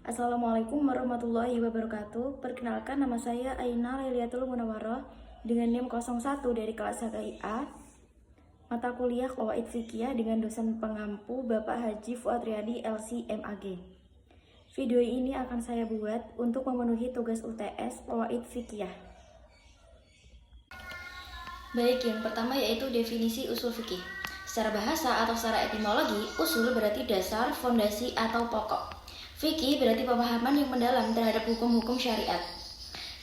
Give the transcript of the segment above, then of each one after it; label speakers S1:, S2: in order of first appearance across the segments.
S1: Assalamualaikum warahmatullahi wabarakatuh. Perkenalkan, nama saya Aina Liliatul Munawwaroh dengan NIM 01 dari kelas HKIA. Mata kuliah Qawaid Fiqhiyah dengan dosen pengampu Bapak Haji Fuad Riyadi LC MAG. Video ini akan saya buat untuk memenuhi tugas UTS Qawaid Fiqhiyah. Baik, yang pertama yaitu definisi usul fikih. Secara bahasa atau secara etimologi, usul berarti dasar, fondasi, atau pokok. Fikih berarti pemahaman yang mendalam terhadap hukum-hukum syariat.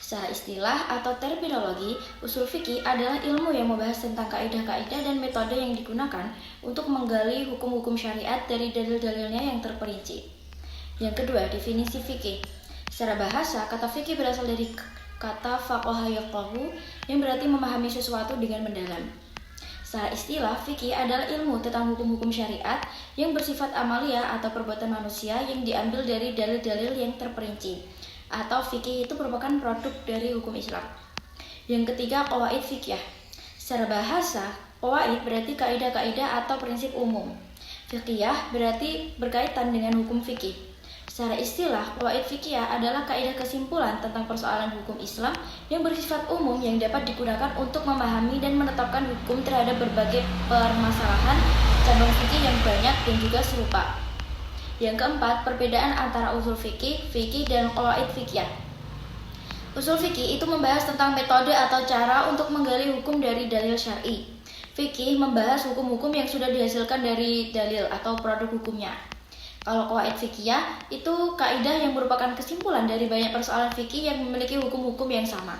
S1: Secara istilah atau terminologi, usul fikih adalah ilmu yang membahas tentang kaidah-kaidah dan metode yang digunakan untuk menggali hukum-hukum syariat dari dalil-dalilnya yang terperinci. Yang kedua, definisi fikih. Secara bahasa, kata fikih berasal dari kata faqaha yafqahu yang berarti memahami sesuatu dengan mendalam. Secara istilah, fikih adalah ilmu tentang hukum-hukum syariat yang bersifat amalia atau perbuatan manusia yang diambil dari dalil-dalil yang terperinci. Atau fikih itu merupakan produk dari hukum Islam. Yang ketiga, qawaid fiqhiyah. Secara bahasa, qawaid berarti kaidah-kaidah atau prinsip umum. Fiqhiyah berarti berkaitan dengan hukum fikih. Secara istilah, qawaid fiqhiyah adalah kaidah kesimpulan tentang persoalan hukum Islam yang bersifat umum yang dapat digunakan untuk memahami dan menetapkan hukum terhadap berbagai permasalahan cabang fikih yang banyak dan juga serupa. Yang keempat, perbedaan antara usul fikih, dan qawaid fiqhiyah. Usul fikih itu membahas tentang metode atau cara untuk menggali hukum dari dalil syar'i. Fikih membahas hukum-hukum yang sudah dihasilkan dari dalil atau produk hukumnya. Kalau qawaid fiqhiyah itu kaidah yang merupakan kesimpulan dari banyak persoalan fikih yang memiliki hukum-hukum yang sama.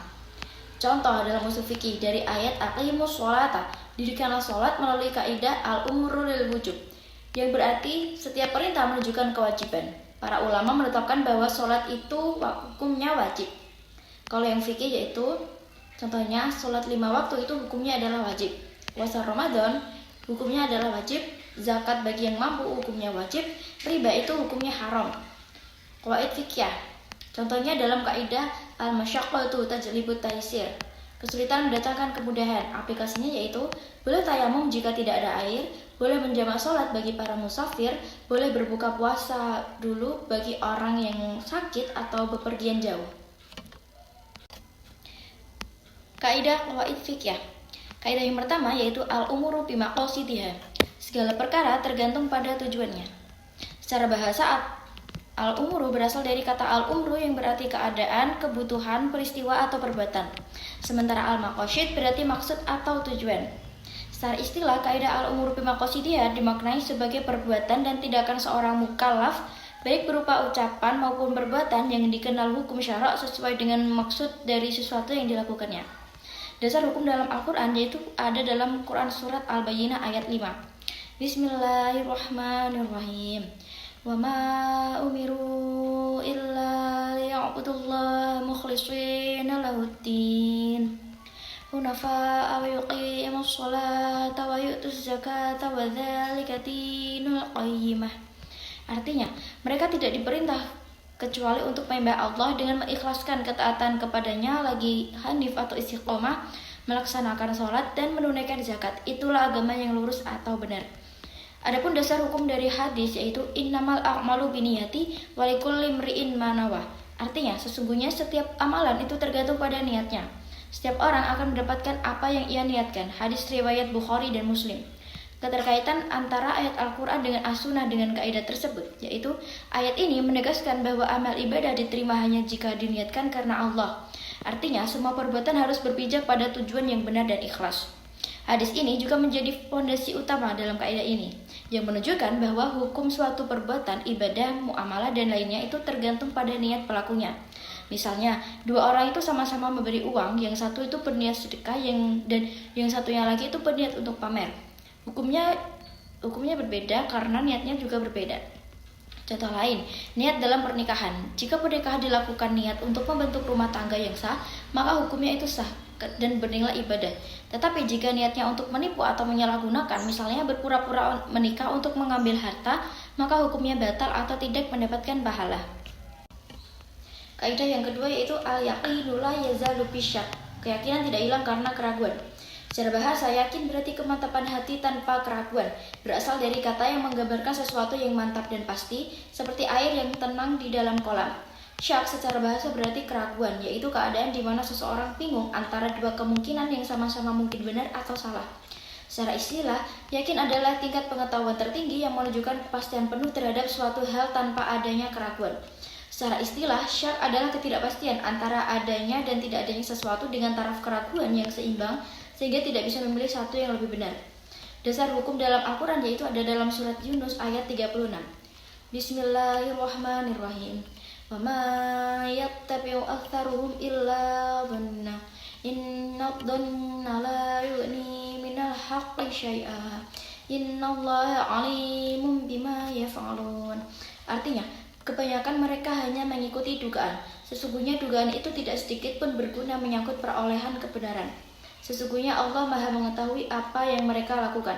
S1: Contoh dalam usul fikih dari ayat aqimus sholata, dirikanlah sholat melalui kaidah al-umru lil wujub, yang berarti setiap perintah menunjukkan kewajiban. Para ulama menetapkan bahwa sholat itu hukumnya wajib. Kalau yang fikih yaitu contohnya sholat 5 waktu itu hukumnya adalah wajib. Puasa Ramadan hukumnya adalah wajib. Zakat bagi yang mampu hukumnya wajib, riba itu hukumnya haram. Qawaid fiqhiyah. Contohnya dalam kaidah al-masyaqqatu tajlibut taysir. Kesulitan mendatangkan kemudahan. Aplikasinya yaitu boleh tayamum jika tidak ada air, boleh menjamak sholat bagi para musafir, boleh berbuka puasa dulu bagi orang yang sakit atau bepergian jauh. Kaidah qawaid fiqhiyah. Kaidah yang pertama yaitu al-umuru bimaqasidiha. Segala perkara tergantung pada tujuannya. Secara bahasa, al-umru berasal dari kata al-umru yang berarti keadaan, kebutuhan, peristiwa, atau perbuatan. Sementara al-maqasid berarti maksud atau tujuan. Secara istilah, kaidah al-umru bimaqasidiha dimaknai sebagai perbuatan dan tindakan seorang mukallaf, baik berupa ucapan maupun perbuatan yang dikenal hukum syarak sesuai dengan maksud dari sesuatu yang dilakukannya. Dasar hukum dalam Al-Quran yaitu ada dalam Quran Surat Al-Bayyinah ayat 5. Bismillahirrahmanirrahim. Wa ma umiru illa liya'budullaha mukhlishina lahuddin hunafa'a wa yuqimus sholata wa yu'tuz zakata wa dzalika dinul qayyimah. Artinya, mereka tidak diperintah kecuali untuk menyembah Allah dengan mengikhlaskan ketaatan kepadanya, lagi hanif atau istiqomah, melaksanakan sholat dan menunaikan zakat. Itulah agama yang lurus atau benar. Adapun dasar hukum dari hadis yaitu innamal a'malu binniyati wa likulli imri'in ma nawah. Artinya, sesungguhnya setiap amalan itu tergantung pada niatnya. Setiap orang akan mendapatkan apa yang ia niatkan. Hadis riwayat Bukhari dan Muslim. Keterkaitan antara ayat Al-Quran dengan As-Sunnah dengan kaidah tersebut, yaitu ayat ini menegaskan bahwa amal ibadah diterima hanya jika diniatkan karena Allah. Artinya, semua perbuatan harus berpijak pada tujuan yang benar dan ikhlas. Hadis ini juga menjadi fondasi utama dalam kaidah ini, yang menunjukkan bahwa hukum suatu perbuatan, ibadah, muamalah, dan lainnya itu tergantung pada niat pelakunya. Misalnya, dua orang itu sama-sama memberi uang, yang satu itu berniat sedekah, dan yang satunya lagi itu berniat untuk pamer. Hukumnya berbeda karena niatnya juga berbeda. Contoh lain, niat dalam pernikahan. Jika pernikahan dilakukan niat untuk membentuk rumah tangga yang sah, maka hukumnya itu sah dan bernilai ibadah. Tetapi jika niatnya untuk menipu atau menyalahgunakan, misalnya berpura-pura menikah untuk mengambil harta, maka hukumnya batal atau tidak mendapatkan pahala. Kaidah yang kedua yaitu al-yaqinu la yazalu bisyak. Keyakinan tidak hilang karena keraguan. Secara bahasa, yakin berarti kemantapan hati tanpa keraguan, berasal dari kata yang menggambarkan sesuatu yang mantap dan pasti, seperti air yang tenang di dalam kolam. Syak secara bahasa berarti keraguan, yaitu keadaan di mana seseorang bingung antara dua kemungkinan yang sama-sama mungkin benar atau salah. Secara istilah, yakin adalah tingkat pengetahuan tertinggi yang menunjukkan kepastian penuh terhadap suatu hal tanpa adanya keraguan. Secara istilah, syak adalah ketidakpastian antara adanya dan tidak adanya sesuatu dengan taraf keraguan yang seimbang, sehingga tidak bisa memilih satu yang lebih benar. Dasar hukum dalam Al-Quran yaitu ada dalam surat Yunus ayat 36. Bismillahirrahmanirrahim. Wa ma yattabi'u aktsaruhum illa dhanna. Inna dhanna la yughni minal haqqi syai'a. Innallaha 'alimun bima yaf'alun. Artinya, kebanyakan mereka hanya mengikuti dugaan. Sesungguhnya dugaan itu tidak sedikit pun berguna menyangkut perolehan kebenaran. Sesungguhnya Allah Maha mengetahui apa yang mereka lakukan.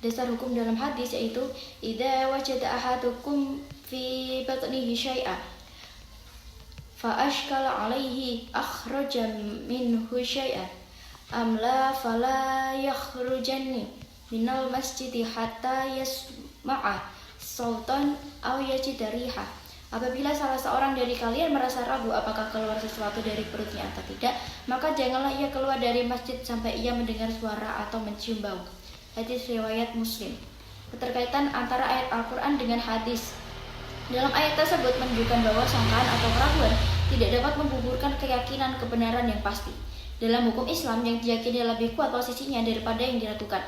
S1: Dasar hukum dalam hadis yaitu idza wajada ahadukum fi batnihi syai'a fa ashkala 'alaihi akhraja minhu syai'an amla fala yakhrujanni minal masjidi hatta yasma'a sautan aw yajida riha. Apabila salah seorang dari kalian merasa ragu apakah keluar sesuatu dari perutnya atau tidak, maka janganlah ia keluar dari masjid sampai ia mendengar suara atau mencium bau. Hadis riwayat Muslim. Keterkaitan antara ayat Al-Quran dengan hadis. Dalam ayat tersebut menunjukkan bahwa sangkaan atau keraguan tidak dapat menggugurkan keyakinan kebenaran yang pasti. Dalam hukum Islam, yang diyakini lebih kuat posisinya daripada yang diragukan.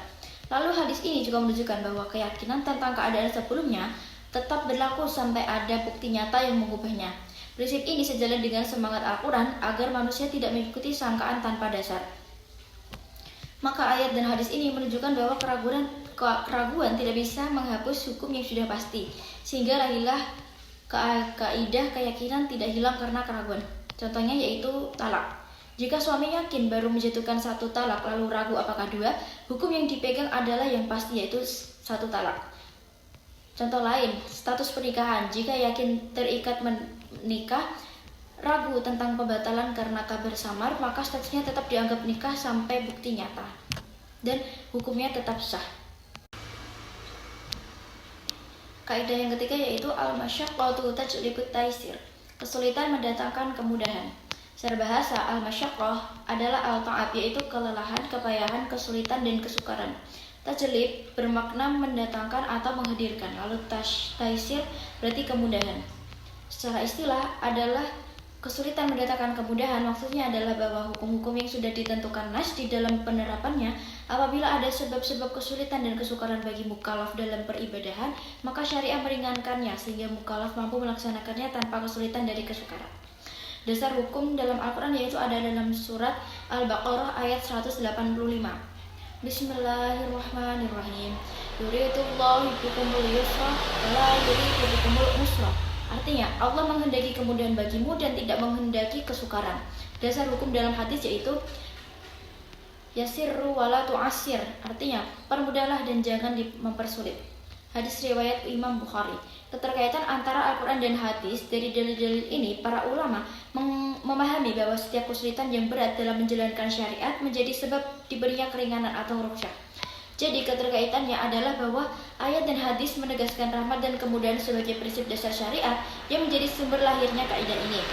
S1: Lalu hadis ini juga menunjukkan bahwa keyakinan tentang keadaan sebelumnya tetap berlaku sampai ada bukti nyata yang mengubahnya. Prinsip ini sejalan dengan semangat Al-Quran agar manusia tidak mengikuti sangkaan tanpa dasar. Maka ayat dan hadis ini menunjukkan bahwa keraguan tidak bisa menghapus hukum yang sudah pasti, sehingga lahirlah kaidah keyakinan tidak hilang karena keraguan. Contohnya yaitu talak. Jika suami yakin baru menjatuhkan satu talak lalu ragu apakah dua, hukum yang dipegang adalah yang pasti yaitu satu talak. Contoh lain, status pernikahan. Jika yakin terikat menikah, ragu tentang pembatalan karena kabar samar, maka statusnya tetap dianggap nikah sampai bukti nyata. Dan hukumnya tetap sah. Kaidah yang ketiga yaitu al-masyaqqatu tajlibut taisir. Kesulitan mendatangkan kemudahan. Secara bahasa, al-masyaqqah adalah al-ta'ab, yaitu kelelahan, kepayahan, kesulitan, dan kesukaran. Tajlib bermakna mendatangkan atau menghadirkan, lalu taisir berarti kemudahan. Secara istilah adalah kesulitan mendatangkan kemudahan, maksudnya adalah bahwa hukum-hukum yang sudah ditentukan nas di dalam penerapannya, apabila ada sebab-sebab kesulitan dan kesukaran bagi mukallaf dalam peribadahan, maka syariah meringankannya sehingga mukallaf mampu melaksanakannya tanpa kesulitan dari kesukaran. Dasar hukum dalam Al-Quran yaitu ada dalam surat Al-Baqarah ayat 185. Bismillahirrahmanirrahim. Yuridullahu bikumul yusra wa la yuridu bikumul usra. Artinya, Allah menghendaki kemudahan bagimu dan tidak menghendaki kesukaran. Dasar hukum dalam hadis yaitu yasirru wa la tu'assir. Artinya, permudahlah dan jangan mempersulit. Hadis riwayat Imam Bukhari. Keterkaitan antara Al-Quran dan hadis, dari dalil-dalil ini para ulama memahami bahwa setiap kesulitan yang berat dalam menjalankan syariat menjadi sebab diberinya keringanan atau rukhsah. Jadi keterkaitannya adalah bahwa ayat dan hadis menegaskan rahmat dan kemudahan sebagai prinsip dasar syariat yang menjadi sumber lahirnya kaidah ini.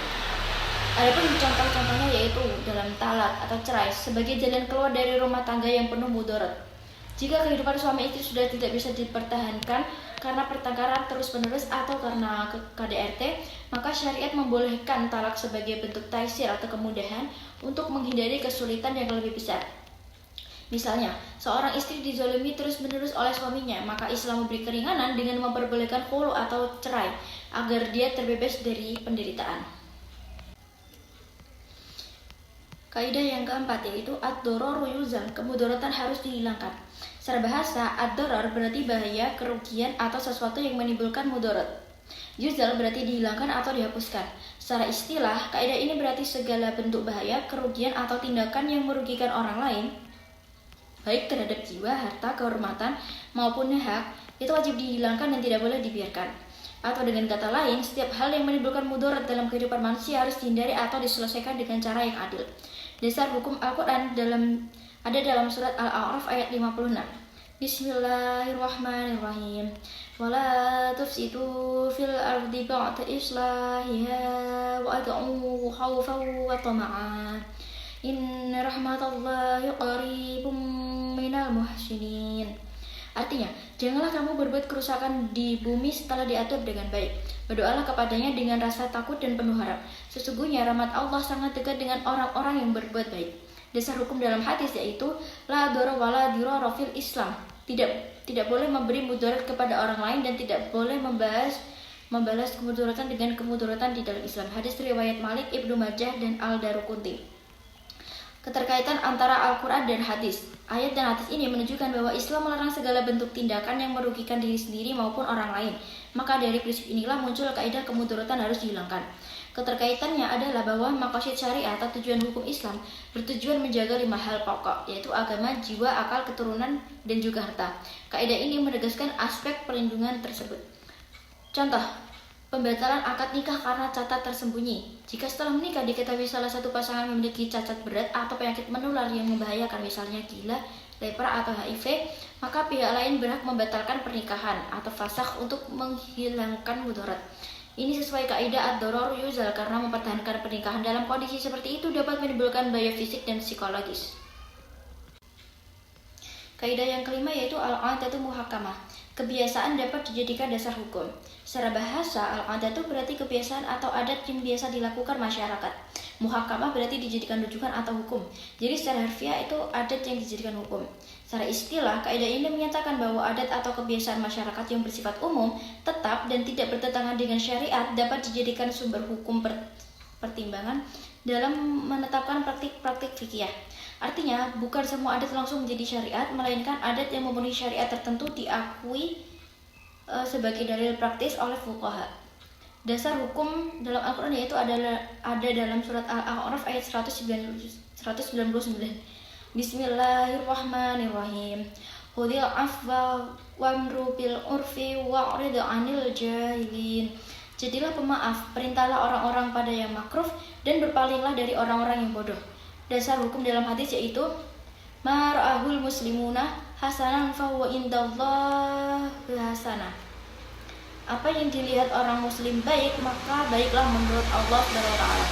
S1: Adapun contoh-contohnya yaitu dalam talak atau cerai sebagai jalan keluar dari rumah tangga yang penuh mudarat. Jika kehidupan suami istri sudah tidak bisa dipertahankan karena pertengkaran terus-menerus atau karena KDRT, maka syariat membolehkan talak sebagai bentuk taisir atau kemudahan untuk menghindari kesulitan yang lebih besar. Misalnya, seorang istri dizalimi terus-menerus oleh suaminya, maka Islam memberi keringanan dengan memperbolehkan khulu atau cerai agar dia terbebas dari penderitaan. Kaidah yang keempat yaitu ad-dararu yuzal, kemudaratan harus dihilangkan. Secara bahasa, ad-darar berarti bahaya, kerugian, atau sesuatu yang menimbulkan mudarat. Yuzal berarti dihilangkan atau dihapuskan. Secara istilah, kaidah ini berarti segala bentuk bahaya, kerugian, atau tindakan yang merugikan orang lain, baik terhadap jiwa, harta, kehormatan, maupun hak, itu wajib dihilangkan dan tidak boleh dibiarkan. Atau dengan kata lain, setiap hal yang menimbulkan mudarat dalam kehidupan manusia harus dihindari atau diselesaikan dengan cara yang adil. Dasar hukum Al-Quran dalam Ada dalam surat Al-A'raf ayat 56. Bismillahirrahmanirrahim. Wala tufsidu fil ardi ba'da islahiha wa ad'u khawfan wa tama'a. Inna rahmatallahi qaribum minal muhsinin. Artinya, janganlah kamu berbuat kerusakan di bumi setelah diatur dengan baik. Berdoalah kepadanya dengan rasa takut dan penuh harap. Sesungguhnya rahmat Allah sangat dekat dengan orang-orang yang berbuat baik. Dasar hukum dalam hadis yaitu la doro wala diroro fil Islam. Tidak boleh memberi mudarat kepada orang lain dan tidak boleh membalas kemuduratan dengan kemuduratan di dalam Islam. Hadis riwayat Malik, Ibnu Majah dan Al-Daruqutni. Keterkaitan antara Al-Quran dan hadis. Ayat dan hadis ini menunjukkan bahwa Islam melarang segala bentuk tindakan yang merugikan diri sendiri maupun orang lain. Maka dari prinsip inilah muncul kaidah kemuduratan harus dihilangkan. Keterkaitannya adalah bahwa maqasid syariah atau tujuan hukum Islam bertujuan menjaga 5 hal pokok, yaitu agama, jiwa, akal, keturunan, dan juga harta. Kaidah ini menegaskan aspek perlindungan tersebut. Contoh, pembatalan akad nikah karena cacat tersembunyi. Jika setelah menikah diketahui salah satu pasangan memiliki cacat berat atau penyakit menular yang membahayakan, misalnya gila, lepra, atau HIV, maka pihak lain berhak membatalkan pernikahan atau fasakh untuk menghilangkan mudarat. Ini sesuai kaidah ad-doror yuzal karena mempertahankan pernikahan dalam kondisi seperti itu dapat menimbulkan bahaya fisik dan psikologis. Kaidah yang kelima yaitu al-'adatu muhakkamah. Kebiasaan dapat dijadikan dasar hukum. Secara bahasa, al-'adatu berarti kebiasaan atau adat yang biasa dilakukan masyarakat. Muhakkamah berarti dijadikan rujukan atau hukum. Jadi secara harfiah itu adat yang dijadikan hukum. Secara istilah, kaidah ini menyatakan bahwa adat atau kebiasaan masyarakat yang bersifat umum, tetap dan tidak bertentangan dengan syariat dapat dijadikan sumber hukum pertimbangan dalam menetapkan praktik-praktik fikih. Artinya, bukan semua adat langsung menjadi syariat, melainkan adat yang memenuhi syariat tertentu diakui sebagai dalil praktis oleh fuqaha. Dasar hukum dalam Al-Quran yaitu ada dalam surat Al-A'raf ayat 199. Bismillahirrahmanirrahim. Khudhil afwa wamru bil urfi wa'rid 'anil jahilin. Jadilah pemaaf, perintahlah orang-orang pada yang makruf dan berpalinglah dari orang-orang yang bodoh. Dasar hukum dalam hadis yaitu ma ra'ahul muslimuna hasanan fa huwa indallahi hasanah. Apa yang dilihat orang muslim baik, maka baiklah menurut Allah Subhanahu wa taala.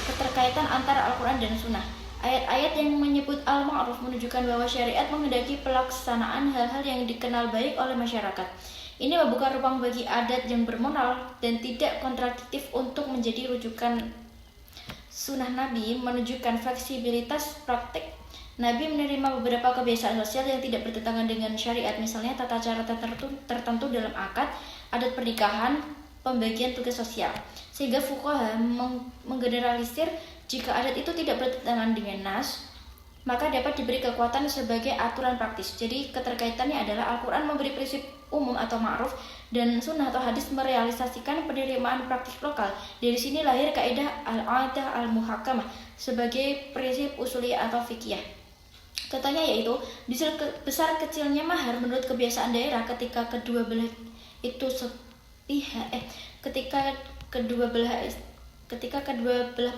S1: Keterkaitan antara Al-Quran dan Sunnah. Ayat-ayat yang menyebut al-ma'ruf menunjukkan bahwa syariat menghendaki pelaksanaan hal-hal yang dikenal baik oleh masyarakat. Ini membuka ruang bagi adat yang bermoral dan tidak kontradiktif untuk menjadi rujukan. Sunnah Nabi menunjukkan fleksibilitas praktik. Nabi menerima beberapa kebiasaan sosial yang tidak bertentangan dengan syariat, misalnya tata cara tertentu dalam akad, adat pernikahan, pembagian tugas sosial. Sehingga fuqaha menggeneralisir jika adat itu tidak bertentangan dengan nas, maka dapat diberi kekuatan sebagai aturan praktis. Jadi keterkaitannya adalah Al-Quran memberi prinsip umum atau ma'ruf dan sunnah atau hadis merealisasikan penerimaan praktik lokal. Dari sini lahir kaidah al-'adah al-muhakkamah sebagai prinsip usuli atau fikih. Katanya yaitu besar kecilnya mahar menurut kebiasaan daerah ketika kedua belah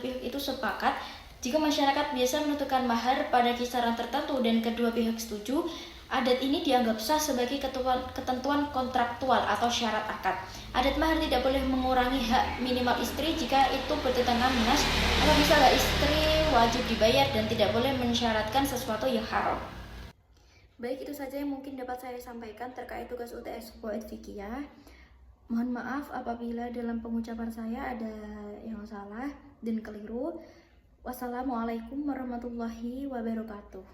S1: pihak itu sepakat. Jika masyarakat biasa menentukan mahar pada kisaran tertentu dan kedua pihak setuju, adat ini dianggap sah sebagai ketentuan kontraktual atau syarat akad. Adat mahar tidak boleh mengurangi hak minimal istri jika itu bertentangan nas, atau misalnya istri wajib dibayar dan tidak boleh mensyaratkan sesuatu yang haram. Baik, itu saja yang mungkin dapat saya sampaikan terkait tugas UTS Qawaid Fiqhiyah. Mohon maaf apabila dalam pengucapan saya ada yang salah dan keliru. Wassalamualaikum warahmatullahi wabarakatuh.